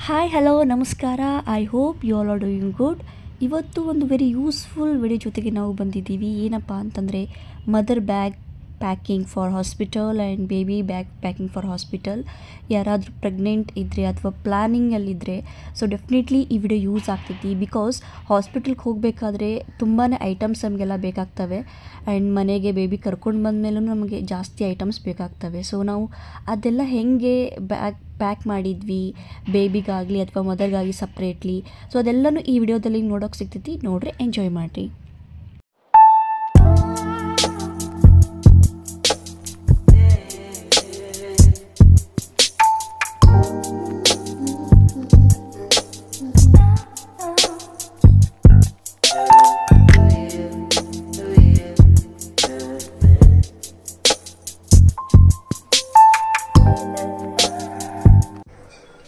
Hi hello ನಮಸ್ಕಾರ. I hope you all are doing good. ಇವತ್ತು ಒಂದು ವೆರಿ ಯೂಸ್ಫುಲ್ ವಿಡಿಯೋ ಜೊತೆಗೆ ನಾವು ಬಂದಿದ್ದೀವಿ. ಏನಪ್ಪ ಅಂತಂದರೆ mother bag packing for hospital and baby bag packing for hospital. ಯಾರಾದರೂ ಪ್ರೆಗ್ನೆಂಟ್ ಇದ್ದರೆ ಅಥವಾ ಪ್ಲ್ಯಾನಿಂಗಲ್ಲಿದ್ದರೆ ಸೊ ಡೆಫಿನೆಟ್ಲಿ ಈ ವಿಡಿಯೋ ಯೂಸ್ ಆಗ್ತೈತಿ. ಬಿಕಾಸ್ ಹಾಸ್ಪಿಟಲ್ಗೆ ಹೋಗಬೇಕಾದ್ರೆ ತುಂಬಾ ಐಟಮ್ಸ್ ನಮಗೆಲ್ಲ ಬೇಕಾಗ್ತವೆ ಆ್ಯಂಡ್ ಮನೆಗೆ ಬೇಬಿ ಕರ್ಕೊಂಡು ಬಂದಮೇಲೂ ನಮಗೆ ಜಾಸ್ತಿ ಐಟಮ್ಸ್ ಬೇಕಾಗ್ತವೆ. ಸೊ ನಾವು ಅದೆಲ್ಲ ಹೇಗೆ ಪ್ಯಾಕ್ ಮಾಡಿದ್ವಿ ಬೇಬಿಗಾಗಲಿ ಅಥವಾ ಮದರ್ಗಾಗಿ ಸಪ್ರೇಟ್ಲಿ, ಸೊ ಅದೆಲ್ಲನೂ ಈ ವಿಡಿಯೋದಲ್ಲಿ ನೋಡೋಕೆ ಸಿಗ್ತೈತಿ. ನೋಡ್ರಿ, ಎಂಜಾಯ್ ಮಾಡಿರಿ.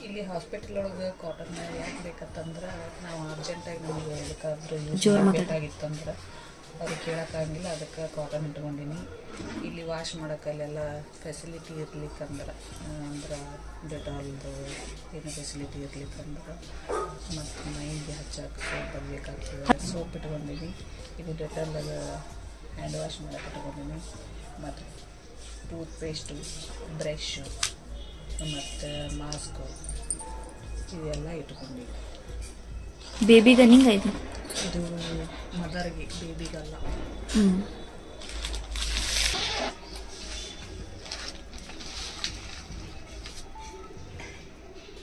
ಇಲ್ಲಿ ಹಾಸ್ಪಿಟಲ್ ಒಳಗೆ ಕಾಟನ್ ಯಾಕೆ ಬೇಕಂತಂದ್ರೆ ನಾವು ಅರ್ಜೆಂಟಾಗಿ ನಮಗೆ ಬೇಕಾದ್ರೂ ಯೂಸ್ ಬೇಕಾಗಿತ್ತಂದ್ರೆ ಅವ್ರಿಗೆ ಕೇಳೋಕ್ಕಾಗಿಲ್ಲ, ಅದಕ್ಕೆ ಕಾಟನ್ ಇಟ್ಕೊಂಡೀನಿ. ಇಲ್ಲಿ ವಾಶ್ ಮಾಡೋಕ್ಕಲ್ಲೆಲ್ಲ ಫೆಸಿಲಿಟಿ ಇರ್ಲಿಕ್ಕಂದ್ರೆ ಅಂದ್ರೆ ಡೆಟಾಲ್ದು ಏನೋ ಫೆಸಿಲಿಟಿ ಇರ್ಲಿಕ್ಕಂದ್ರೆ ಮತ್ತು ಮೈಗೆ ಹಚ್ಚೋಕೆ ಸೋಪ್ ಬೇಕಾಗ್ತದೆ. ಸೋಪ್ ಇಟ್ಕೊಂಡೀನಿ. ಇದು ಡೆಟಾಲ್ದಾಗ ಹ್ಯಾಂಡ್ ವಾಶ್ ಮಾಡೋಕೆ ಇಟ್ಕೊಂಡೀನಿ. ಮತ್ತು ಟೂತ್ ಪೇಸ್ಟು, ಬ್ರಷು ಮತ್ತು ಮಾಸ್ಕು ಇದೆಲ್ಲ ಇಟ್ಕೊಂಡಿದ್ದೆ. ಬೇಬಿಗೆ ನಿಂಗೆ ಇದು ಮದರ್ಗೆ, ಬೇಬಿಗಲ್ಲ.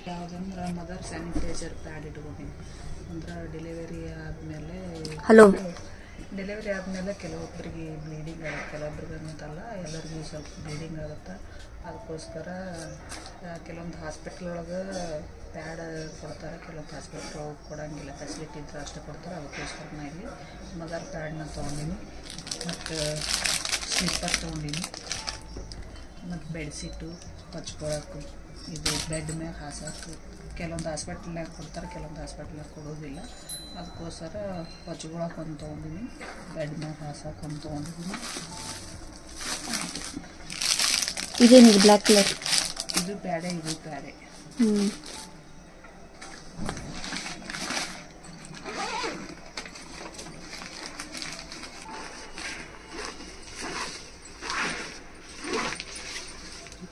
ಯಾವುದಂದ್ರೆ ಮದರ್ ಸ್ಯಾನಿಟೈಸರ್ ಪ್ಯಾಡ್ ಇಟ್ಕೊಂಡಿನಿ. ಅಂದ್ರೆ ಡೆಲಿವರಿ ಆದಮೇಲೆ ಕೆಲವೊಬ್ಬರಿಗೆ ಬ್ಲೀಡಿಂಗ್ ಆಗುತ್ತೆ, ಕೆಲವೊಬ್ರಿಗೆ ಅಂತಲ್ಲ ಎಲ್ಲರಿಗೂ ಸ್ವಲ್ಪ ಬ್ಲೀಡಿಂಗ್ ಆಗುತ್ತೆ. ಅದಕ್ಕೋಸ್ಕರ ಕೆಲವೊಂದು ಹಾಸ್ಪಿಟ್ಲ್ ಒಳಗೆ ಪ್ಯಾಡ್ ಕೊಡ್ತಾರೆ, ಕೆಲವೊಂದು ಹಾಸ್ಪಿಟ್ಲ್ ಒಳಗೆ ಕೊಡೋಂಗಿಲ್ಲ. ಫೆಸಿಲಿಟಿ ಇದ್ರೆ ಅಷ್ಟೇ ಕೊಡ್ತಾರೆ. ಅದಕ್ಕೋಸ್ಕರ ನಾನು ಇಲ್ಲಿ ಮದರ್ ಪ್ಯಾಡ್ನ ತೊಗೊಂಡಿನಿ. ಮತ್ತು ಸ್ಲಿಪ್ಪರ್ ತೊಗೊಂಡಿನಿ. ಮತ್ತು ಬೆಡ್ಶೀಟು ಹಚ್ಕೊಳಕ್ಕೆ, ಇದು ಬೆಡ್ ಮೇಲೆ ಹಾಸೋಕೆ. ಕೆಲವೊಂದು ಹಾಸ್ಪಿಟ್ಲ್ನಾಗ ಕೊಡ್ತಾರೆ, ಕೆಲವೊಂದು ಹಾಸ್ಪಿಟ್ಲ್ನಾಗ ಕೊಡೋದಿಲ್ಲ. ಅದಕ್ಕೋಸ್ಕರ ಹೊಚ್ಕೊಳಕ್ಕೆ ಒಂದು ತೊಗೊಂಡಿನಿ, ಬೆಡ್ ಮೇಲೆ ಹಾಸೋಕೆ ಒಂದು ತೊಗೊಂಡಿದ್ದೀನಿ. ಇದೇನಿದೆ ಬ್ಲ್ಯಾಕ್ ಕಲರ್? ಇದು ಪ್ಯಾಡೆ, ಇದು ಪ್ಯಾಡೆ.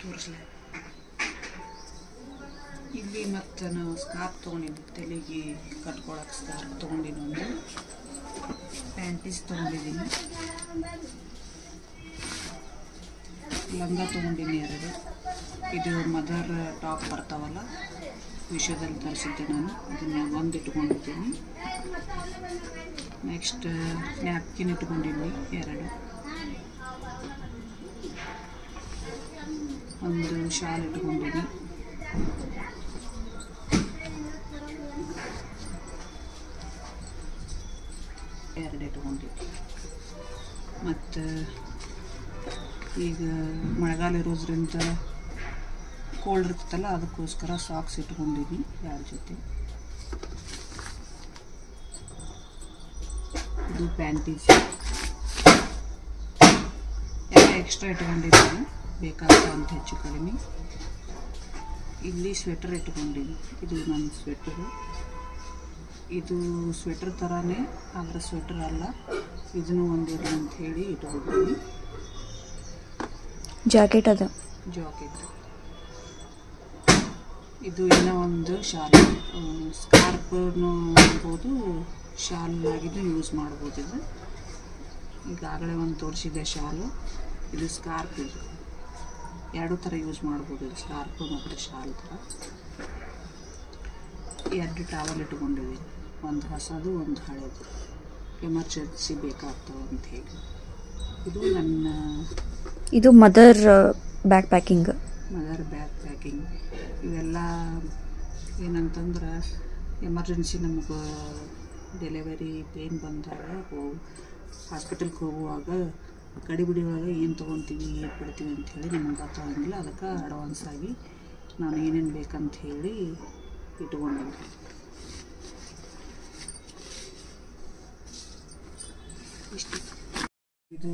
ತೋರಿಸ್ಲ ಇಲ್ಲಿ. ಮತ್ತು ನಾವು ಸ್ಕಾರ್ಫ್ ತೊಗೊಂಡಿದ್ವಿ, ತಲೆಗೆ ಕಟ್ಕೊಳಕ್ಕೆ ಸ್ಕಾರ್ಫ್ ತೊಗೊಂಡಿನಿ. ಒಂದು ಪ್ಯಾಂಟೀಸ್ ತೊಗೊಂಡಿದ್ದೀನಿ, ಲಂಗ ತೊಗೊಂಡಿನಿ 2. ಇದು ಮದರ್ ಟಾಪ್ ಬರ್ತಾವಲ್ಲ, ವಿಷಯದಲ್ಲಿ ತರಿಸಿದ್ದೆ ನಾನು. ಇದನ್ನ ಒಂದು ಇಟ್ಕೊಂಡಿದ್ದೀನಿ. ನೆಕ್ಸ್ಟ್ ನ್ಯಾಪ್ಕಿನ್ ಇಟ್ಕೊಂಡಿದ್ದೀನಿ 2. ಒಂದು ಶಾಲ್ ಇಟ್ಕೊಂಡಿದ್ದೀನಿ. ಇಟ್ಕೊಂಡಿದ್ದೀನಿ. ಮತ್ತು ಈಗ ಮಳೆಗಾಲ ಇರೋದ್ರಿಂದ ಕೋಲ್ಡ್ ಇರ್ತೈತಲ್ಲ, ಅದಕ್ಕೋಸ್ಕರ ಸಾಕ್ಸ್ ಇಟ್ಕೊಂಡಿದ್ದೀನಿ 2 ಜೊತೆ. ಇದು ಪ್ಯಾಂಟೀಸ್ ಎಲ್ಲ ಎಕ್ಸ್ಟ್ರಾ ಇಟ್ಕೊಂಡಿದ್ದೀನಿ, ಬೇಕಾಗ್ತಾ ಅಂತ ಹೆಚ್ಚು ಕಡಿಮೆ. ಇಲ್ಲಿ ಸ್ವೆಟರ್ ಇಟ್ಕೊಂಡಿದ್ದೀನಿ. ಇದು ನನ್ನ ಸ್ವೆಟರು. ಇದು ಸ್ವೆಟರ್ ಥರನೇ, ಆದರೆ ಸ್ವೆಟರ್ ಅಲ್ಲ. ಇದನ್ನು ಒಂದಿರಲಿ ಅಂತ ಹೇಳಿ ಇಟ್ಕೊಂಡಿದ್ದೀನಿ. ಜಾಕೆಟ್ ಅದ, ಜಾಕೆಟ್. ಇದು ಇನ್ನೂ ಒಂದು ಶಾಲು, ಸ್ಕಾರ್ಫ್ನು ಅನ್ಬೋದು, ಶಾಲ್ ಆಗಿದ್ದು ಯೂಸ್ ಮಾಡ್ಬೋದು. ಇದು ಈಗಾಗಲೇ ಒಂದು ತೋರಿಸಿದೆ ಶಾಲು. ಇದು ಸ್ಕಾರ್ಫ್. ಇದು 2 ಥರ ಯೂಸ್ ಮಾಡ್ಬೋದು, ಇದು ಸ್ಕಾರ್ಫ್ ಮತ್ತು ಶಾಲ್ ಥರ. 2 ಟವಲ್ ಇಟ್ಕೊಂಡಿದ್ದೀನಿ, ಒಂದು ಹೊಸದು ಒಂದು ಹಳೇದು, ಎಮರ್ಜೆನ್ಸಿ ಬೇಕಾಗ್ತವೆ ಅಂತ ಹೇಳಿ. ಇದು ಮದರ್ ಬ್ಯಾಗ್ ಪ್ಯಾಕಿಂಗ್. ಇವೆಲ್ಲ ಏನಂತಂದ್ರೆ ಎಮರ್ಜೆನ್ಸಿ ನಮಗೆ ಡೆಲಿವರಿ ಪೇನ್ ಬಂದಾಗ ಹಾಸ್ಪಿಟಲ್ಗೆ ಹೋಗುವಾಗ ಗಡಿಬಿಡಿ ಒಳಗೆ ಏನು ತೊಗೊತೀವಿ, ಏನು ಬಿಡ್ತೀವಿ ಅಂಥೇಳಿ ನಮ್ಗೆ ಗೊತ್ತಾಗಂಗಿಲ್ಲ. ಅದಕ್ಕೆ ಅಡ್ವಾನ್ಸ್ ಆಗಿ ನಾನು ಏನೇನು ಬೇಕಂತ ಹೇಳಿ ಇಟ್ಕೊಂಡಿದ್ದೆ. ಇಷ್ಟು. ಇದು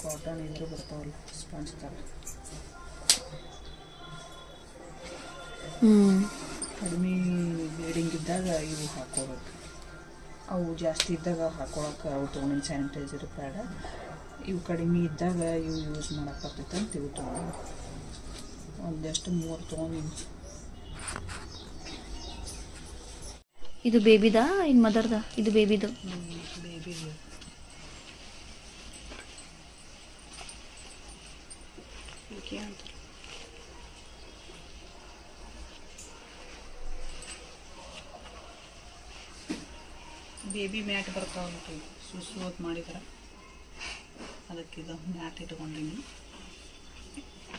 ಕಾಟನ್ ಇದ್ರು ಬರ್ತಾವಲ್ಲ, ಸ್ಪಾಂಜ್ ಥರ. ಕಡಿಮೆ ಬ್ಲೀಡಿಂಗ್ ಇದ್ದಾಗ ಇವು ಹಾಕ್ಕೋಬೇಕು. ಅವು ಜಾಸ್ತಿ ಇದ್ದಾಗ ಹಾಕ್ಕೊಳಕ್ಕೆ ಅವು ತೊಗೊಂಡಿನಿ ಸ್ಯಾನಿಟೈಸರ್ ಪ್ಯಾಡ. ಇವು ಕಡಿಮೆ ಇದ್ದಾಗ ಇವು ಯೂಸ್ ಮಾಡಕ್ಕೆ ಬರ್ತೈತೆ ಅಂತ ಇವು ತೊಗೊಂಡು ಒಂದಷ್ಟು 3 ತೊಗೊಂಡಿನಿ. ಇದು ಬೇಬಿದಾ ಇನ್ನು ಮದರ್ದಾ? ಇದು ಬೇಬಿದು. ಬೇಬಿದು. ಓಕೆ ಅಂತಾರೆ. ಬೇಬಿ ಮ್ಯಾಟ್ ಬರ್ತಾವಂತು ಸುಸೋದು ಮಾಡಿದ್ರೆ ಅದಕ್ಕೆ ಇದು ಮ್ಯಾಟ್ ಇಟ್ಕೊಂಡಿನಿ.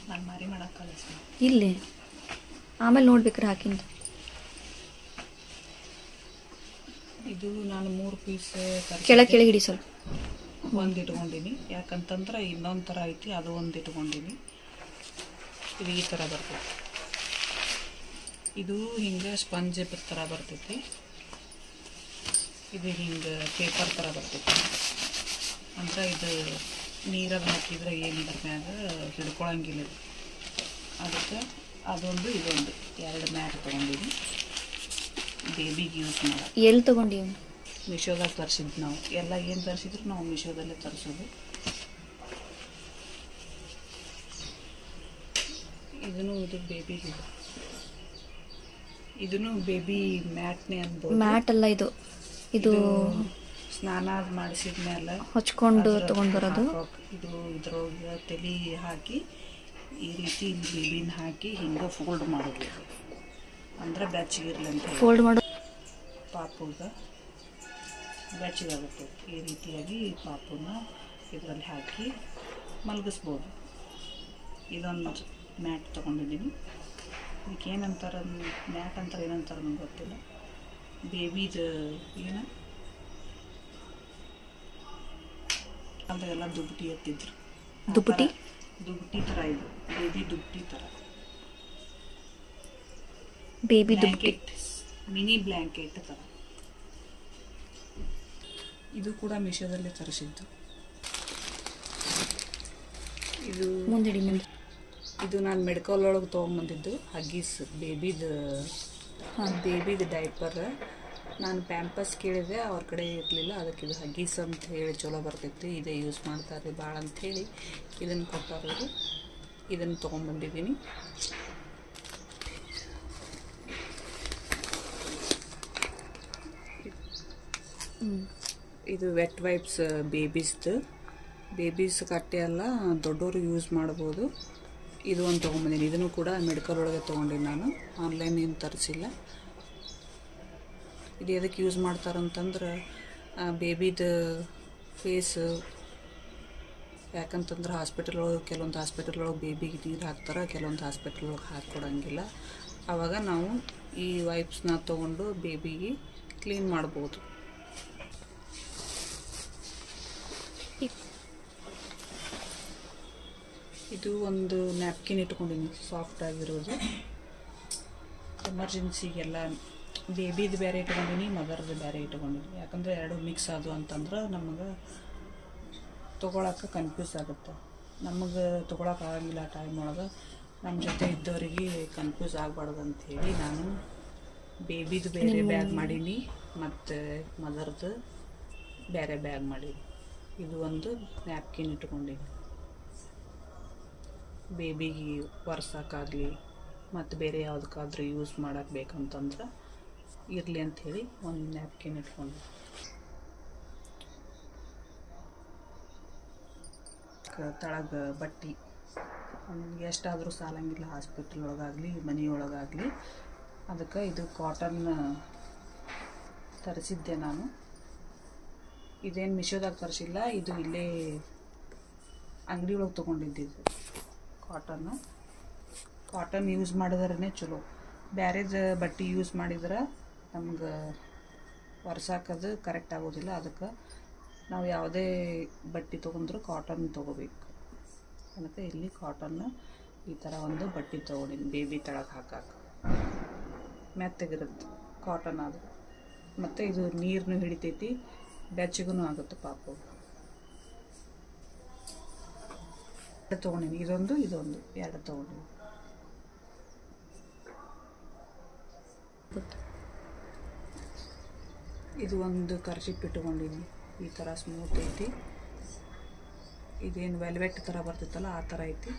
ನಾನು ಮಾರಿ ಮಾಡೋಕ್ಕಲ್ಲ ಸರ್. ಇಲ್ಲಿ ಆಮೇಲೆ ನೋಡ್ಬೇಕ್ರೆ ಹಾಕಿಂದ. ಇದು ನಾನು 3 ಪೀಸ್ ಕೆಳಗೆ ಹಿಡಿ ಸ್ವಲ್ಪ. ಒಂದು ಇಟ್ಕೊಂಡಿನಿ, ಯಾಕಂತಂದ್ರೆ ಇನ್ನೊಂದು ಥರ ಐತಿ, ಅದು ಒಂದು ಇಟ್ಕೊಂಡಿನಿ. ಇದು ಈ ಥರ ಬರ್ತೈತಿ. ಇದು ಹಿಂಗೆ ಸ್ಪಂಜ್ ಥರ ಬರ್ತೈತಿ. ಇದು ಹಿಂಗೆ ಪೇಪರ್ ಥರ ಬರ್ತೈತಿ. ಅಂದ್ರೆ ಇದು ನೀರಲ್ಲಿ ಹಾಕಿದ್ರೆ ಏನಿದ್ರ ಮ್ಯಾಗ ಹಿಡ್ಕೊಳಂಗಿಲ್ಲ. ಅದಕ್ಕೆ ಅದೊಂದು ಇದೊಂದು 2 ಮ್ಯಾಟ್ ತೊಗೊಂಡಿನಿ ಬೇಬಿಗೆ ಯೂಸ್ ಮಾಡೋದು. ಎಲ್ಲಿ ತೊಗೊಂಡಿ? ಮೀಶೋದಾಗ ತರಿಸಿದ್ದು. ನಾವು ಎಲ್ಲ ಏನು ತರಿಸಿದ್ರು ನಾವು ಮೀಶೋದಲ್ಲೇ ತರಿಸೋದು. ಇದನ್ನು ಇದು ಬೇಬಿಗೆ, ಇದನ್ನು ಬೇಬಿ ಮ್ಯಾಟ್ನೇ ಅನ್ಬೋದು. ಮ್ಯಾಟ್ ಅಲ್ಲ ಇದು, ಇದು ಸ್ನಾನ ಮಾಡಿಸಿದ ಮೇಲೆ ಹಚ್ಕೊಂಡು ತೊಗೊಂಡು ಬರೋದು. ಇದು ಇದ್ರೊಳಗೆ ತಲೆ ಹಾಕಿ ಈ ರೀತಿ ಬೇಬಿನ ಹಾಕಿ ಹಿಂಗೆ ಫೋಲ್ಡ್ ಮಾಡೋದು. ಅಂದ್ರೆ ಬೆಚ್ಚಗಿರ್ಲಿ ಅಂತ ಫೋಲ್ಡ್ ಮಾಡೋ ಪಾಪುಗ ಬೆಚ್ಚಗಾಗುತ್ತೆ. ಈ ರೀತಿಯಾಗಿ ಪಾಪುನ ಇದರಲ್ಲಿ ಹಾಕಿ ಮಲಗಿಸ್ಬೋದು. ಇದೊಂದು ಮ್ಯಾಟ್ ತೊಗೊಂಡಿದ್ದೀನಿ. ಇದಕ್ಕೆ ಏನಂತಾರೆ, ಮ್ಯಾಟ್ ಅಂತಾರೆ ಏನಂತಾರೆ ನಂಗೆ ಗೊತ್ತಿಲ್ಲ. ಬೇಬಿದು ಏನು ಅಲ್ಲೆಲ್ಲ ದುಪ್ಪಟಿ ಎತ್ತಿದ್ರು. ದುಪ್ಪಟಿ ಥರ ಇದು ಬೇಬಿ ದುಪ್ಪಟಿ ಥರ. ಬೇಬಿ ದುಪ್ಪಟಿ ಮಿನಿ ಬ್ಲ್ಯಾಂಕೆಟ್ ಥರ. ಇದು ಕೂಡ ಮೀಶೋದಲ್ಲೇ ತರಿಸಿದ್ದು. ಇದು ಮುಂದೆ ಇದು ನಾನು ಮೆಡಿಕಲ್ ಒಳಗೆ ತೊಗೊಂಬಂದಿದ್ದು ಹಗ್ಗೀಸ್ ಬೇಬಿದು ಡೈಪರ್. ನಾನು ಪ್ಯಾಂಪಸ್ ಕೇಳಿದೆ, ಅವ್ರ ಕಡೆ ಇರಲಿಲ್ಲ. ಅದಕ್ಕೆ ಇದು ಹಗ್ಗೀಸ್ ಅಂತ ಹೇಳಿ ಚಲೋ ಬರ್ತೈತಿ, ಇದೇ ಯೂಸ್ ಮಾಡ್ತಾರೆ ಭಾಳ ಅಂಥೇಳಿ ಇದನ್ನು ಕೊಟ್ಟಾರವರು. ಇದನ್ನು ತೊಗೊಂಬಂದಿದ್ದೀನಿ. ಇದು ವೆಟ್ ವೈಪ್ಸ್ ಬೇಬೀಸ್ ಕಟ್ಟೆ ಎಲ್ಲ ದೊಡ್ಡವರು ಯೂಸ್ ಮಾಡ್ಬೋದು. ಇದು ಒಂದು ತೊಗೊಂಬಂದಿನಿ. ಇದನ್ನು ಕೂಡ ಮೆಡಿಕಲ್ ಒಳಗೆ ತೊಗೊಂಡಿನಿ ನಾನು, ಆನ್ಲೈನ್ ಏನು ತರಿಸಿಲ್ಲ. ಇದು ಎದಕ್ಕೆ ಯೂಸ್ ಮಾಡ್ತಾರಂತಂದ್ರೆ ಬೇಬಿದು ಫೇಸ್, ಯಾಕಂತಂದ್ರೆ ಹಾಸ್ಪಿಟಲ್ ಒಳಗೆ ಕೆಲವೊಂದು ಹಾಸ್ಪಿಟಲ್ ಒಳಗೆ ಬೇಬಿಗೆ ನೀರು ಹಾಕ್ತಾರೆ, ಕೆಲವೊಂದು ಹಾಸ್ಪಿಟಲ್ ಒಳಗೆ ಹಾಕ್ಕೊಡಂಗಿಲ್ಲ. ಆವಾಗ ನಾವು ಈ ವೈಪ್ಸ್ನ ತೊಗೊಂಡು ಬೇಬಿಗೆ ಕ್ಲೀನ್ ಮಾಡ್ಬೋದು. ಇದು ಒಂದು ನ್ಯಾಪ್ಕಿನ್ ಇಟ್ಕೊಂಡಿನಿ ಸಾಫ್ಟ್ ಆಗಿರೋದು. ಎಮರ್ಜೆನ್ಸಿಗೆಲ್ಲ ಬೇಬಿದು ಬೇರೆ ಇಟ್ಕೊಂಡಿನಿ, ಮದರ್ದು ಬೇರೆ ಇಟ್ಕೊಂಡಿನಿ. ಯಾಕಂದರೆ 2 ಮಿಕ್ಸ್ ಆದವು ಅಂತಂದ್ರೆ ನಮಗೆ ತೊಗೊಳಕ್ಕೆ ಕನ್ಫ್ಯೂಸ್ ಆಗುತ್ತೆ. ನಮಗೆ ತೊಗೊಳಕ್ಕೆ ಆಗಂಗಿಲ್ಲ ಆ ಟೈಮ್ ಒಳಗೆ. ನಮ್ಮ ಜೊತೆ ಇದ್ದವರಿಗೆ ಕನ್ಫ್ಯೂಸ್ ಆಗಬಾರ್ದು ಅಂಥೇಳಿ ನಾನು ಬೇಬಿದು ಬೇರೆ ಬ್ಯಾಗ್ ಮಾಡೀನಿ ಮತ್ತು ಮದರ್ದು ಬೇರೆ ಬ್ಯಾಗ್ ಮಾಡೀನಿ. ಇದು ಒಂದು ನ್ಯಾಪ್ಕಿನ್ ಇಟ್ಕೊಂಡಿನಿ. ಬೇಬಿಗೆ ಒರ್ಸೋಕ್ಕಾಗಲಿ ಮತ್ತು ಬೇರೆ ಯಾವುದಕ್ಕಾದ್ರೂ ಯೂಸ್ ಮಾಡೋಕ್ಕೆ ಬೇಕಂತಂದ್ರೆ ಇರಲಿ ಅಂಥೇಳಿ ಒಂದು ನ್ಯಾಪ್ಕಿನ್ ಇಟ್ಕೊಂಡು. ತಳಗೆ ಬಟ್ಟೆ ಎಷ್ಟಾದರೂ ಸಾಲಂಗಿಲ್ಲ ಹಾಸ್ಪಿಟಲ್ ಒಳಗಾಗಲಿ ಮನೆಯೊಳಗಾಗಲಿ. ಅದಕ್ಕೆ ಇದು ಕಾಟನ್ ತರಿಸಿದ್ದೆ ನಾನು. ಇದೇನು ಮಿಶೋದಾಗ ತರಿಸಿಲ್ಲ, ಇದು ಇಲ್ಲೇ ಅಂಗಡಿ ಒಳಗೆ ತೊಗೊಂಡಿದ್ದಿದ್ದು. ಕಾಟನ್ ಯೂಸ್ ಮಾಡಿದ್ರೇ ಚಲೋ. ಬ್ಯಾರೇದು ಬಟ್ಟೆ ಯೂಸ್ ಮಾಡಿದ್ರೆ ನಮ್ಗೆ ಒರ್ಸಾಕೋದು ಕರೆಕ್ಟ್ ಆಗೋದಿಲ್ಲ. ಅದಕ್ಕೆ ನಾವು ಯಾವುದೇ ಬಟ್ಟೆ ತೊಗೊಂಡ್ರು ಕಾಟನ್ ತೊಗೋಬೇಕು. ಅದಕ್ಕೆ ಇಲ್ಲಿ ಕಾಟನ್ನ ಈ ಥರ ಒಂದು ಬಟ್ಟೆ ತೊಗೊಂಡಿನಿ ಬೇಬಿ ತಳಗೆ ಹಾಕಕ್ಕೆ. ಮೆತ್ತಗಿರುತ್ತೆ ಕಾಟನ್ ಅದು. ಮತ್ತು ಇದು ನೀರನ್ನು ಹಿಡಿತೈತಿ, ಬೆಚ್ಚಗೂ ಆಗುತ್ತೆ ಪಾಪು. ತೊಗೊಂಡಿನಿ. ಇದೊಂದು 2 ತೊಗೊಂಡಿನಿ. ಪಾಪದ್ದು. ಇದು ಒಂದು ಕರ್ಚಿಪ್ ಇಟ್ಕೊಂಡಿನಿ, ಈ ಥರ ಸ್ಮೂತ್ ಐತಿ. ಇದೇನು ವೆಲ್ವೆಟ್ ಥರ ಬರ್ತಿತ್ತಲ್ಲ ಆ ಥರ ಐತಿ.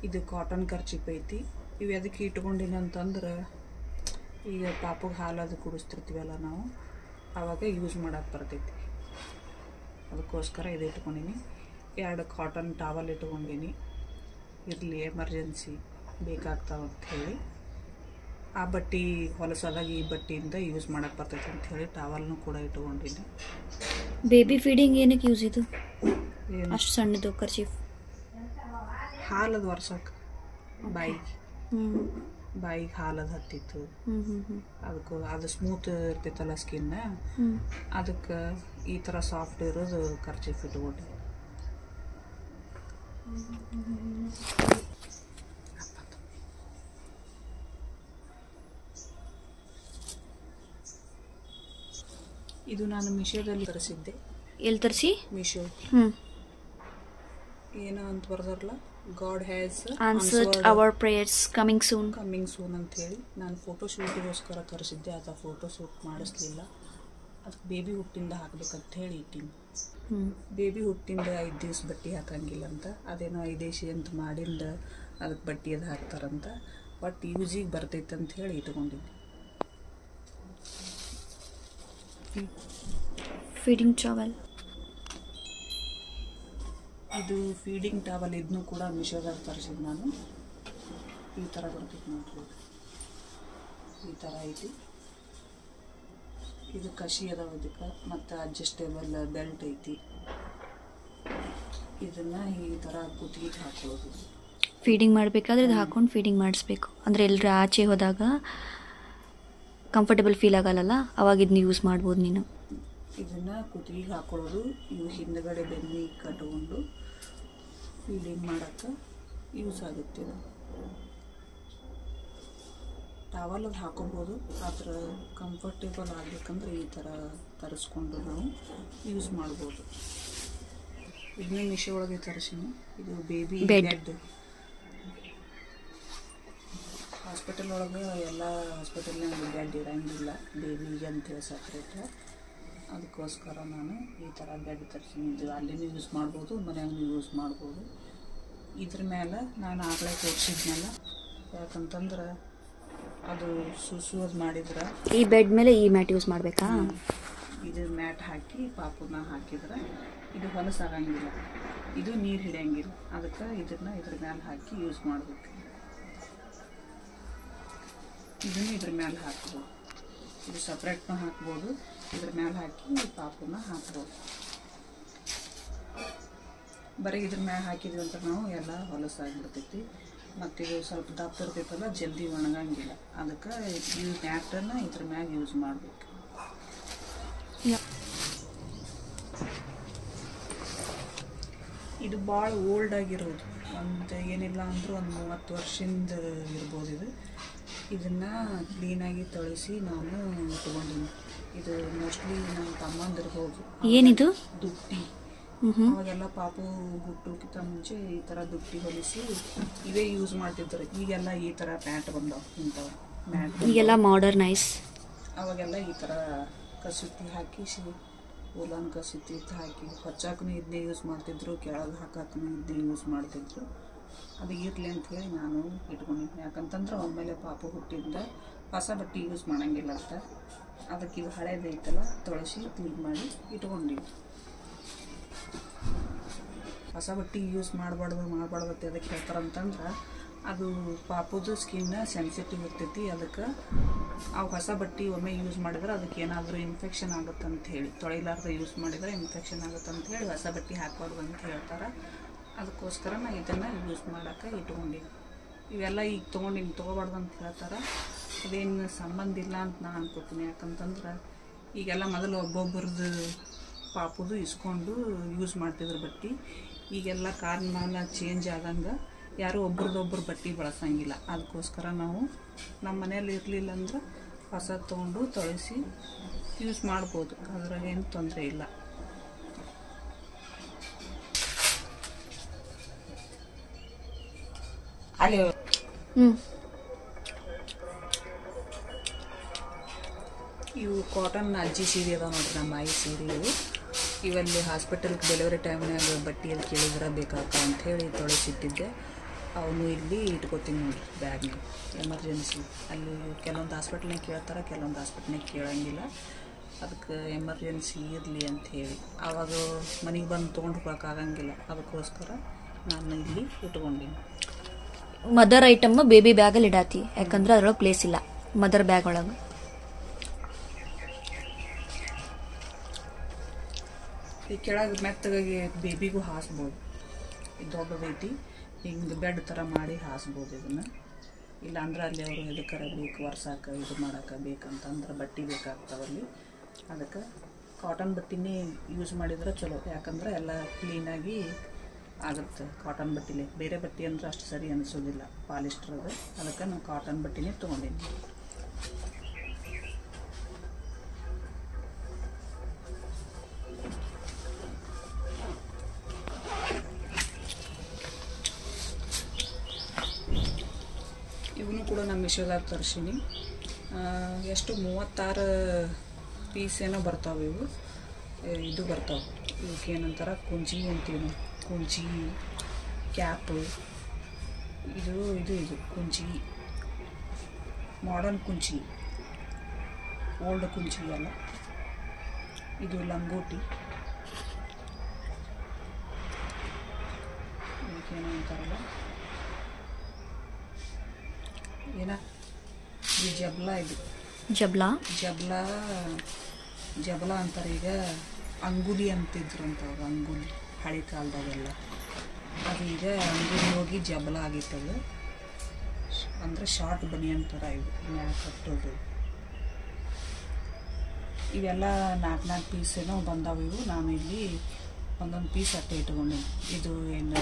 ಇದು ಕಾಟನ್ ಕರ್ಚಿಪ್ ಐತಿ. ಇವು ಎದಕ್ಕೆ ಇಟ್ಕೊಂಡಿನಿ ಅಂತಂದ್ರೆ, ಈಗ ಪಾಪಗೆ ಹಾಲು ಅದು ಕುಡಿಸ್ತಿರ್ತೀವಲ್ಲ ನಾವು, ಆವಾಗ ಯೂಸ್ ಮಾಡೋಕೆ ಬರ್ತೈತಿ. ಅದಕ್ಕೋಸ್ಕರ ಇದು ಇಟ್ಕೊಂಡಿನಿ. 2 ಕಾಟನ್ ಟವಲ್ ಇಟ್ಕೊಂಡಿನಿ, ಇರಲಿ ಎಮರ್ಜೆನ್ಸಿ ಬೇಕಾಗ್ತಾವೆ ಅಂಥೇಳಿ. ಆ ಬಟ್ಟೆ ಹೊಲಸೋದಾಗ ಈ ಬಟ್ಟೆಯಿಂದ ಯೂಸ್ ಮಾಡೋಕ್ಕೆ ಬರ್ತೈತೆ ಅಂಥೇಳಿ ಟವಲ್ನು ಕೂಡ ಇಟ್ಕೊಂಡಿನಿ. ಬೇಬಿ ಫೀಡಿಂಗ್ ಏನಕ್ಕೆ ಯೂಸ್ ಇದು? ಅಷ್ಟು ಸಣ್ಣದು ಕರ್ಚೀಫ್? ಹಾಲದು ಒರ್ಸಕ್ಕೆ, ಬಾಯಿಗೆ ಹಾಲದು ಹತ್ತಿತ್ತು, ಅದಕ್ಕೆ ಅದು ಸ್ಮೂತ್ ಇರ್ತೈತಲ್ಲ ಸ್ಕಿನ್, ಅದಕ್ಕೆ ಈ ಥರ ಸಾಫ್ಟ್ ಇರೋದು ಕರ್ಚೀಫ್ ಇಟ್ಕೊಂಡು. ಇದು ನಾನು ಮೀಶೋದಲ್ಲಿ ತರಿಸಿದ್ದೆ. ಎಲ್ಲಿ ತರಿಸಿ? ಮೀಶೋ. ಏನೋ ಅಂತ ಬರ್ದಾರಲ್ಲ, God has answered our prayers coming soon ಅಂಥೇಳಿ. ನಾನು ಫೋಟೋ ಶೂಟಿಗೋಸ್ಕರ ತರಿಸಿದ್ದೆ. ಅದು ಫೋಟೋ ಶೂಟ್ ಮಾಡಿಸ್ಲಿಲ್ಲ. ಅದಕ್ಕೆ ಬೇಬಿ ಹುಟ್ಟಿಂದ ಹಾಕ್ಬೇಕಂತ ಹೇಳಿ ಇಟ್ಟಿನಿ. ಬೇಬಿ ಹುಟ್ಟಿಂದ 5 ದಿವಸ ಬಟ್ಟೆ ಹಾಕಂಗಿಲ್ಲ ಅಂತ, ಅದೇನೋ 5 ದಿವಸ ಅಂತ ಮಾಡಿಂದ ಅದಕ್ಕೆ ಬಟ್ಟೆ ಅದು ಹಾಕ್ತಾರಂತ. ಬಟ್ ಯೂಸಿಗೆ ಬರ್ತೈತೆ ಅಂತ ಹೇಳಿ ಇಟ್ಕೊಂಡಿದ್ದೆ. Feeding towel. ಇದು ಫೀಡಿಂಗ್ ಟವಲ್. ಇದನ್ನು ಕೂಡ ಮೀಶೋದಾಗ ತರಿಸಿದ್ದು ನಾನು. ಈ ಥರ ಬರ್ತೈತೆ ನೋಡ್ರಿ, ಈ ಥರ ಐತಿ. ಇದು ಕಸಿ ಅದಾವ ಇದಕ್ಕೆ, ಮತ್ತು ಅಡ್ಜಸ್ಟೇಬಲ್ ಬೆಲ್ಟ್ ಐತಿ. ಇದನ್ನು ಈ ಥರ ಕುತ್ತಿಗೆ ಹಾಕೊಳ್ಳೋದು. ಫೀಡಿಂಗ್ ಮಾಡಬೇಕಾದ್ರೆ ಇದು ಹಾಕೊಂಡು ಫೀಡಿಂಗ್ ಮಾಡಿಸ್ಬೇಕು. ಅಂದರೆ ಎಲ್ಲರೂ ಆಚೆ ಹೋದಾಗ ಕಂಫರ್ಟಬಲ್ ಫೀಲ್ ಆಗಲ್ಲ, ಅವಾಗ ಇದನ್ನ ಯೂಸ್ ಮಾಡ್ಬೋದು ನೀನು. ಇದನ್ನು ಕುತ್ತಿಗೆ ಹಾಕೊಳ್ಳೋದು. ಇವು ಹಿಂದ್ಗಡೆ ಬೆನ್ನಿಗೆ ಕಟ್ಕೊಂಡು ಫೀಡಿಂಗ್ ಮಾಡೋಕ್ಕೆ ಯೂಸ್ ಆಗುತ್ತೆ. ಇದು ಟವಲ್ ಅದು ಹಾಕೋಬೋದು, ಆದ್ರೆ ಕಂಫರ್ಟೇಬಲ್ ಆಗಬೇಕಂದ್ರೆ ಈ ಥರ ತರಿಸ್ಕೊಂಡು ನಾವು ಯೂಸ್ ಮಾಡ್ಬೋದು. ಇದನ್ನ ಮೀಶೋ ಒಳಗೆ ತರಿಸಿನಿ. ಇದು ಬೇಬಿ ಬೆಡ್. ಹಾಸ್ಪಿಟಲ್ ಒಳಗೆ ಎಲ್ಲ ಹಾಸ್ಪಿಟಲ್ನಾಗ ಬೆಡ್ ಇರೋಂಗಿಲ್ಲ ಬೇಬಿಗೆ ಅಂತೇಳಿ ಸಪ್ರೇಟ್. ಅದಕ್ಕೋಸ್ಕರ ನಾನು ಈ ಥರ ಬೆಡ್ ತರಿಸಿನಿ. ಇದು ಅಲ್ಲಿನೂ ಯೂಸ್ ಮಾಡ್ಬೋದು, ಮನೆಯಾಗೂ ಯೂಸ್ ಮಾಡ್ಬೋದು. ಇದ್ರ ಮೇಲೆ ನಾನು ಆಗಲೇ ತೋರಿಸಿದ್ನಲ್ಲ, ಯಾಕಂತಂದ್ರೆ ಅದು ಸುಸೋದು ಮಾಡಿದ್ರೆ ಈ ಬೆಡ್ ಮೇಲೆ ಈ ಮ್ಯಾಟ್ ಯೂಸ್ ಮಾಡಬೇಕಾ? ಇದು ಮ್ಯಾಟ್ ಹಾಕಿ ಪಾಪುನ ಹಾಕಿದ್ರೆ ಇದು ಹೊಲಸಾಗಂಗಿಲ್ಲ, ಇದು ನೀರು ಹಿಡಿಯಂಗಿಲ್ಲ. ಅದಕ್ಕೆ ಇದನ್ನು ಇದ್ರ ಮೇಲೆ ಹಾಕಿ ಯೂಸ್ ಮಾಡಬೇಕು. ಇದನ್ನು ಇದ್ರ ಮೇಲೆ ಹಾಕ್ಬೋದು. ಇದು ಸಪ್ರೇಟ್ನೂ ಹಾಕ್ಬೋದು, ಇದ್ರ ಮೇಲೆ ಹಾಕಿ ಪಾಪುನ ಹಾಕ್ಬೋದು. ಬರೀ ಇದ್ರ ಮ್ಯಾಲೆ ಹಾಕಿದ್ವಿ ಅಂತ ನಾವು ಎಲ್ಲ ಹೊಲಸಾಗಿಬಿಡ್ತೈತಿ. ಮತ್ತು ಇದು ಸ್ವಲ್ಪ ದಪ್ಪ ಇರ್ತೈತಲ್ಲ, ಜಲ್ದಿ ಒಣಗಂಗಿಲ್ಲ. ಅದಕ್ಕೆ ಈ ಮ್ಯಾಟನ್ನು ಇದ್ರ ಮ್ಯಾಗ ಯೂಸ್ ಮಾಡಬೇಕು. ಇದು ಭಾಳ ಓಲ್ಡ್ ಆಗಿರೋದು, ಒಂದು ಏನಿಲ್ಲ ಅಂದರೂ ಒಂದು 30 ವರ್ಷದಿಂದ ಇರ್ಬೋದು. ಇದನ್ನು ಕ್ಲೀನಾಗಿ ತೊಳಿಸಿ ನಾನು ಇಟ್ಕೊಂಡಿನಿ. ಇದು ಮೋಸ್ಟ್ಲಿ ನಮ್ಮ ತಮ್ಮಂದಿರ್ಬೋದು. ಏನಿದು? ದುಪ್ಪಟಿ. ಅವಾಗೆಲ್ಲ ಪಾಪು ಹುಟ್ಟೋಕ್ಕಿಂತ ಮುಂಚೆ ಈ ಥರ ದುಪ್ಪಟಿ ಹೊಲಿಸಿ ಇವೇ ಯೂಸ್ ಮಾಡ್ತಿದ್ರು. ಈಗೆಲ್ಲ ಈ ಥರ ಪ್ಯಾಂಟ್ ಬಂದವು, ಇಂಥವು ಮ್ಯಾಟ್. ಈಗೆಲ್ಲ ಮಾಡರ್ನೈಸ್. ಅವಾಗೆಲ್ಲ ಈ ಥರ ಕಸೂತಿ ಹಾಕಿ ಉಲಾನ್ ಕಸೂತಿ ಹಾಕಿ ಹೊಚ್ಚಾಕೂ ಇದನ್ನೇ ಯೂಸ್ ಮಾಡ್ತಿದ್ರು, ಕೆಳಗೆ ಹಾಕಕ್ಕೂ ಇದನ್ನೇ ಯೂಸ್ ಮಾಡ್ತಿದ್ರು. ಅದು ಇರಲಿ ಅಂಥೇಳಿ ನಾನು ಇಟ್ಕೊಂಡಿದ್ದೆ. ಯಾಕಂತಂದ್ರೆ ಆಮೇಲೆ ಪಾಪು ಹುಟ್ಟಿಂದ ಹೊಸ ಬಟ್ಟೆ ಯೂಸ್ ಮಾಡೋಂಗಿಲ್ಲ ಅಂತ. ಅದಕ್ಕೆ ಇದು ಹಳೇದೈತಲ್ಲ, ತೊಳಸಿ ಕ್ಲೀನ್ ಮಾಡಿ ಇಟ್ಕೊಂಡಿದ್ದೆ. ಹೊಸ ಬಟ್ಟೆ ಯೂಸ್ ಮಾಡಬಾರ್ದು ಅಂತ ಅದಕ್ಕೆ ಹೇಳ್ತಾರಂತಂದ್ರೆ, ಅದು ಪಾಪುದು ಸ್ಕಿನ್ ಸೆನ್ಸಿಟಿವ್ ಇರ್ತೈತಿ. ಅದಕ್ಕೆ ಅವು ಹೊಸ ಬಟ್ಟೆ ಒಮ್ಮೆ ಯೂಸ್ ಮಾಡಿದ್ರೆ ಅದಕ್ಕೆ ಏನಾದರೂ ಇನ್ಫೆಕ್ಷನ್ ಆಗುತ್ತಂತ ಹೇಳಿ, ತೊಳಿಲಾರ್ದೆ ಯೂಸ್ ಮಾಡಿದರೆ ಇನ್ಫೆಕ್ಷನ್ ಆಗುತ್ತಂತ ಹೇಳಿ ಹೊಸ ಬಟ್ಟೆ ಹಾಕ್ಬಾರ್ದು ಅಂತ ಹೇಳ್ತಾರೆ. ಅದಕ್ಕೋಸ್ಕರ ನಾನು ಇದನ್ನು ಯೂಸ್ ಮಾಡೋಕ್ಕೆ ಇಟ್ಕೊಂಡಿನಿ. ಇವೆಲ್ಲ ಈಗ ತೊಗೊಬಾರ್ದು ಅಂತ ಹೇಳ್ತಾರೆ. ಅದೇನು ಸಂಬಂಧ ಇಲ್ಲ ಅಂತ ನಾನು ಅನ್ಕೋತೀನಿ. ಯಾಕಂತಂದ್ರೆ ಈಗೆಲ್ಲ ಮೊದಲು ಒಬ್ಬೊಬ್ಬರದ್ದು ಪಾಪುದು ಇಸ್ಕೊಂಡು ಯೂಸ್ ಮಾಡ್ತಿದ್ರು ಬಟ್ಟೆ. ಈಗೆಲ್ಲ ಕಾಲಮಾನ ಚೇಂಜ್ ಆದಂಗೆ ಯಾರೂ ಒಬ್ರದ್ದೊಬ್ಬರು ಬಟ್ಟೆ ಬಳಸಂಗಿಲ್ಲ. ಅದಕ್ಕೋಸ್ಕರ ನಾವು ನಮ್ಮ ಮನೇಲಿ ಇರಲಿಲ್ಲ ಅಂದ್ರೆ ಹೊಸದು ತೊಗೊಂಡು ತೊಳೆಸಿ ಯೂಸ್ ಮಾಡ್ಬೋದು, ಅದ್ರಾಗೇನು ತೊಂದರೆ ಇಲ್ಲ. ಇವು ಕಾಟನ್ ಅಜ್ಜಿ ಸೀರೆ ಅದಾವೆ ನೋಡ್ರಿ, ನಮ್ಮ ಆಯಿ ಸೀರೆ ಇವು. ಇವಲ್ಲಿ ಹಾಸ್ಪಿಟಲ್ಗೆ ಡೆಲಿವರಿ ಟೈಮ್ನಾಗ ಬಟ್ಟೆಯಲ್ಲಿ ಕೇಳಿದ್ರೆ ಬೇಕಾಕ ಅಂಥೇಳಿ ತೊಳಸಿಟ್ಟಿದ್ದೆ. ಅವನು ಇಲ್ಲಿ ಇಟ್ಕೋತೀನಿ ನೋಡ್ರಿ ಬ್ಯಾಗ್ನಾಗ, ಎಮರ್ಜೆನ್ಸಿ. ಅಲ್ಲಿ ಕೆಲವೊಂದು ಹಾಸ್ಪಿಟ್ಲ್ನಾಗ ಕೇಳ್ತಾರೆ, ಕೆಲವೊಂದು ಹಾಸ್ಪಿಟ್ಲ್ನಾಗ ಕೇಳಂಗಿಲ್ಲ. ಅದಕ್ಕೆ ಎಮರ್ಜೆನ್ಸಿ ಇರಲಿ ಅಂಥೇಳಿ ಆವಾಗ ಮನೆಗೆ ಬಂದು ತೊಗೊಂಡು ಹೋಗೋಕ್ಕಾಗಂಗಿಲ್ಲ. ಅದಕ್ಕೋಸ್ಕರ ನಾನು ಇಲ್ಲಿ ಇಟ್ಕೊಂಡೀನಿ. ಮದರ್ ಐಟಮ್ ಬೇಬಿ ಬ್ಯಾಗಲ್ಲಿ ಇಡಾತಿ, ಯಾಕಂದ್ರೆ ಅದ್ರೊಳಗೆ ಪ್ಲೇಸ್ ಇಲ್ಲ ಮದರ್ ಬ್ಯಾಗ್ ಒಳಗೆ. ಈ ಕೆಳಗೆ ಮೆತ್ತಗಾಗಿ ಬೇಬಿಗೂ ಹಾಸ್ಬೋದು. ಇದು ದೊಡ್ಡದೈತಿ, ಹಿಂಗೆ ಬೆಡ್ ಥರ ಮಾಡಿ ಹಾಸ್ಬೋದು ಇದನ್ನು. ಇಲ್ಲಾಂದ್ರೆ ಅಲ್ಲಿ ಅವರು ಎದಕ್ಕಾರ ಬೇಕು ವರ್ಷಾಕ ಇದು ಮಾಡೋಕೆ ಬೇಕಂತಂದ್ರೆ ಬಟ್ಟೆ ಬೇಕಾಗ್ತಾವಲ್ಲಿ. ಅದಕ್ಕೆ ಕಾಟನ್ ಬಟ್ಟೆನೇ ಯೂಸ್ ಮಾಡಿದ್ರೆ ಚಲೋ, ಯಾಕಂದ್ರೆ ಎಲ್ಲ ಕ್ಲೀನಾಗಿ ಆಗುತ್ತೆ ಕಾಟನ್ ಬಟ್ಟೆಲಿ. ಬೇರೆ ಬಟ್ಟೆ ಅಂದ್ರೆ ಅಷ್ಟು ಸರಿ ಅನಿಸೋದಿಲ್ಲ ಪಾಲಿಸ್ಟ್ರದು. ಅದಕ್ಕೆ ನಾನು ಕಾಟನ್ ಬಟ್ಟೆನೇ ತೊಗೊಂಡೀನಿ. ಇವನು ಕೂಡ ನಮ್ಮ ಮಿಶೋದಾಗ ತರಿಸೀನಿ. ಎಷ್ಟು 36 ಪೀಸ್ ಏನೋ ಬರ್ತಾವೆ ಇವು. ಇದು ಬರ್ತಾವೆ, ಇವಕ್ಕೆ ಏನಂತಾರೆ ಕುಂಚಿ ಅಂತೀವಿ ನಾವು, ಕುಂಚಿ ಕ್ಯಾಪು. ಇದು ಇದು ಇದು ಕುಂಚಿ, ಮಾಡರ್ನ್ ಕುಂಚಿ, ಓಲ್ಡ್ ಕುಂಚಿ ಅಲ್ಲ. ಇದು ಲಂಗೋಟಿ, ಇದಕ್ಕೇನೋ ಅಂತಾರಲ್ಲ ಈ ಜಬ್ಲಾ. ಇದು ಜಬ್ಲಾ ಜಬ್ಲಾ ಅಂತಾರೆ. ಈಗ ಅಂಗುಲಿ ಅಂತಿದ್ರಂತ, ಅಂಗುಲಿ ಹಳೆ ಕಾಲದಾಗೆಲ್ಲ. ಅದು ಈಗ ಅಂಗುಲಿ ಹೋಗಿ ಜಬ್ಲಾ ಆಗಿತ್ತದು. ಅಂದರೆ ಶಾರ್ಟ್ ಬನಿ ಅಂತಾರೆ ಇವು, ಮ್ಯಾಕ್ ಕಟ್ಟೋದು. ಇವೆಲ್ಲ 4 ಪೀಸ್ ಏನೋ ಬಂದಾವೆ ಇವು. ನಾನು ಇಲ್ಲಿ ಒಂದೊಂದು ಪೀಸ್ ಅಟ್ಟೆ ಇಟ್ಕೊಂಡೀನಿ. ಇದು ಏನು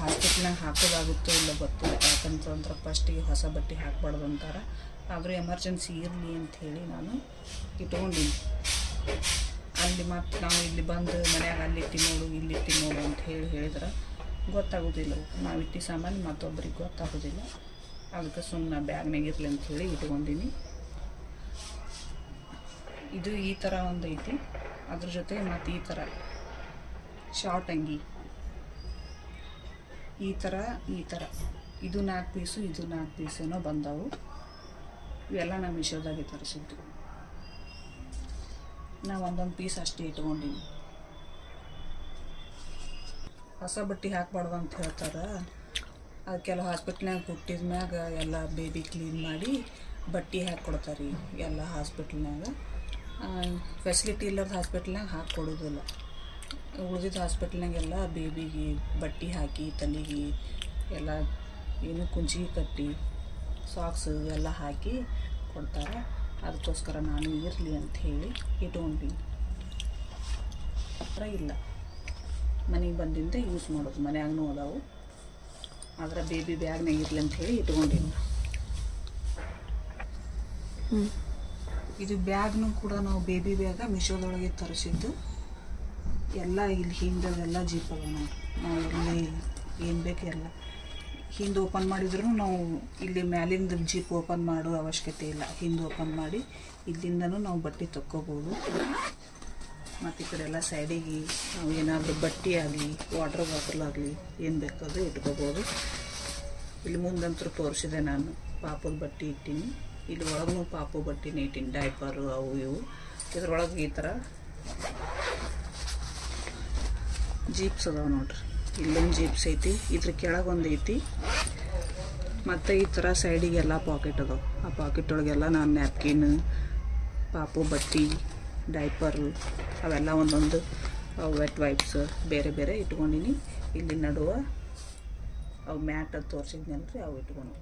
ಹಾಸ್ಪಿಟ್ಲ್ನಾಗ ಹಾಕೋದಾಗುತ್ತೋ ಇಲ್ಲ ಗೊತ್ತಿಲ್ಲ, ಯಾಕಂತಂದ್ರೆ ಫಸ್ಟಿಗೆ ಹೊಸ ಬಟ್ಟೆ ಹಾಕಬಾರ್ದು ಅಂತಾರೆ. ಆದರೂ ಎಮರ್ಜೆನ್ಸಿ ಇರಲಿ ಅಂಥೇಳಿ ನಾನು ಇಟ್ಕೊಂಡೀನಿ. ಅಲ್ಲಿ ಮತ್ತು ನಾವು ಇಲ್ಲಿ ಬಂದು ಮನ್ಯಾಗ ಅಲ್ಲಿಟ್ಟು ನೋಡು ಇಲ್ಲಿಟ್ಟು ನೋಡು ಅಂತ ಹೇಳಿದ್ರೆ ಗೊತ್ತಾಗೋದಿಲ್ಲ. ನಾವು ಇಟ್ಟು ಸಾಮಾನು ಮತ್ತೊಬ್ಬರಿಗೆ ಗೊತ್ತಾಗೋದಿಲ್ಲ. ಅದಕ್ಕೆ ಸುಮ್ಮನೆ ಬ್ಯಾಗ್ನಾಗ ಇರಲಿ ಅಂಥೇಳಿ ಇಟ್ಕೊಂಡೀನಿ. ಇದು ಈ ಥರ ಒಂದು ಐತಿ. ಅದ್ರ ಜೊತೆ ಮತ್ತು ಈ ಥರ ಶಾರ್ಟ್ ಅಂಗಿ, ಈ ಥರ ಇದು 4 ಪೀಸು, ಇದು 4 ಪೀಸ್ ಏನೋ ಬಂದವು. ಇವೆಲ್ಲ ನಾನು ಮಿಶೋದಾಗೆ ತರಿಸಿದ್ದು. ನಾವು ಒಂದೊಂದು ಪೀಸ್ ಅಷ್ಟೇ ಇಟ್ಕೊಂಡೀನಿ. ಹೊಸ ಬಟ್ಟೆ ಹಾಕಬಾರ್ದು ಅಂತ ಹೇಳ್ತಾರೆ. ಅದು ಕೆಲವು ಹಾಸ್ಪಿಟ್ಲ್ನಾಗ ಹುಟ್ಟಿದ ಮ್ಯಾಗ ಎಲ್ಲ ಬೇಬಿ ಕ್ಲೀನ್ ಮಾಡಿ ಬಟ್ಟೆ ಹಾಕ್ಕೊಡ್ತಾರೆ. ಎಲ್ಲ ಹಾಸ್ಪಿಟ್ಲ್ನಾಗ ಫೆಸಿಲಿಟಿ ಇಲ್ಲದ ಹಾಸ್ಪಿಟ್ಲ್ನಾಗ ಹಾಕ್ಕೊಡೋದಿಲ್ಲ. ಉಳಿದಿದ್ದ ಹಾಸ್ಪಿಟ್ಲ್ನಾಗೆಲ್ಲ ಬೇಬಿಗೆ ಬಟ್ಟೆ ಹಾಕಿ ತಲೆಗೆ ಎಲ್ಲ ಏನು ಕುಂಚಿಗೆ ಕಟ್ಟಿ ಸಾಕ್ಸು ಎಲ್ಲ ಹಾಕಿ ಕೊಡ್ತಾರೆ. ಅದಕ್ಕೋಸ್ಕರ ನಾನು ಇರಲಿ ಅಂಥೇಳಿ ಇಟ್ಕೊಂಡೀನಿ. ಇಲ್ಲ ಮನೆಗೆ ಬಂದಿಂದ ಯೂಸ್ ಮಾಡೋದು, ಮನ್ಯಾಗೂ ಅದಾವು. ಆದರೆ ಬೇಬಿ ಬ್ಯಾಗ್ನಾಗ ಇರಲಿ ಅಂಥೇಳಿ ಇಟ್ಕೊಂಡೀನಿ. ಇದು ಬ್ಯಾಗ್ನೂ ಕೂಡ ನಾವು ಬೇಬಿ ಬ್ಯಾಗ ಮಿಶೋದೊಳಗೆ ತರಿಸಿದ್ದು. ಎಲ್ಲ ಇಲ್ಲಿ ಹಿಂದೆಲ್ಲ ಜೀಪ್ ಅದ ನೋಡ್ರಿ. ನಾವು ಇಲ್ಲಿ ಏನು ಬೇಕು ಎಲ್ಲ ಹಿಂದೆ ಓಪನ್ ಮಾಡಿದ್ರೂ ನಾವು ಇಲ್ಲಿ ಮ್ಯಾಲಿಂದ ಜೀಪ್ ಓಪನ್ ಮಾಡೋ ಅವಶ್ಯಕತೆ ಇಲ್ಲ. ಹಿಂದೆ ಓಪನ್ ಮಾಡಿ ಇಲ್ಲಿಂದನೂ ನಾವು ಬಟ್ಟೆ ತಕ್ಕೋಬೋದು. ಮತ್ತು ಈ ಕಡೆ ಎಲ್ಲ ಸೈಡಿಗೆ ನಾವು ಏನಾದರೂ ಬಟ್ಟೆ ಆಗಲಿ ವಾಟರ್ ಬಾಟಲ್ ಆಗಲಿ ಏನು ಬೇಕಾದರೂ ಇಟ್ಕೋಬೋದು. ಇಲ್ಲಿ ಮುಂದಂತೂ ತೋರಿಸಿದೆ ನಾನು ಪಾಪದ ಬಟ್ಟೆ ಇಟ್ಟೀನಿ. ಇಲ್ಲಿ ಒಳಗೂ ಪಾಪು ಬಟ್ಟೆನೇ ಇಟ್ಟೀನಿ, ಡೈಪರು ಅವು ಇವು. ಇದ್ರೊಳಗೆ ಈ ಥರ ಜೀಪ್ಸ್ ಅದಾವೆ ನೋಡ್ರಿ. ಇಲ್ಲೊಂದು ಜೀಪ್ಸ್ ಐತಿ, ಇದ್ರ ಕೆಳಗೊಂದು ಐತಿ. ಮತ್ತು ಈ ಥರ ಸೈಡಿಗೆಲ್ಲ ಪಾಕೆಟ್ ಅದಾವೆ. ಆ ಪಾಕೆಟ್ ಒಳಗೆಲ್ಲ ನಾನು ನ್ಯಾಪ್ಕಿನ್, ಪಾಪು ಬಟ್ಟೆ, ಡೈಪರು ಅವೆಲ್ಲ ಒಂದೊಂದು ವೆಟ್ ವೈಪ್ಸ್ ಬೇರೆ ಬೇರೆ ಇಟ್ಕೊಂಡೀನಿ. ಇಲ್ಲಿ ನಡುವೆ ಅವು ಮ್ಯಾಟ್ ಅದು ತೋರಿಸಿದ್ನಲ್ರಿ ಅವು ಇಟ್ಕೊಂಡು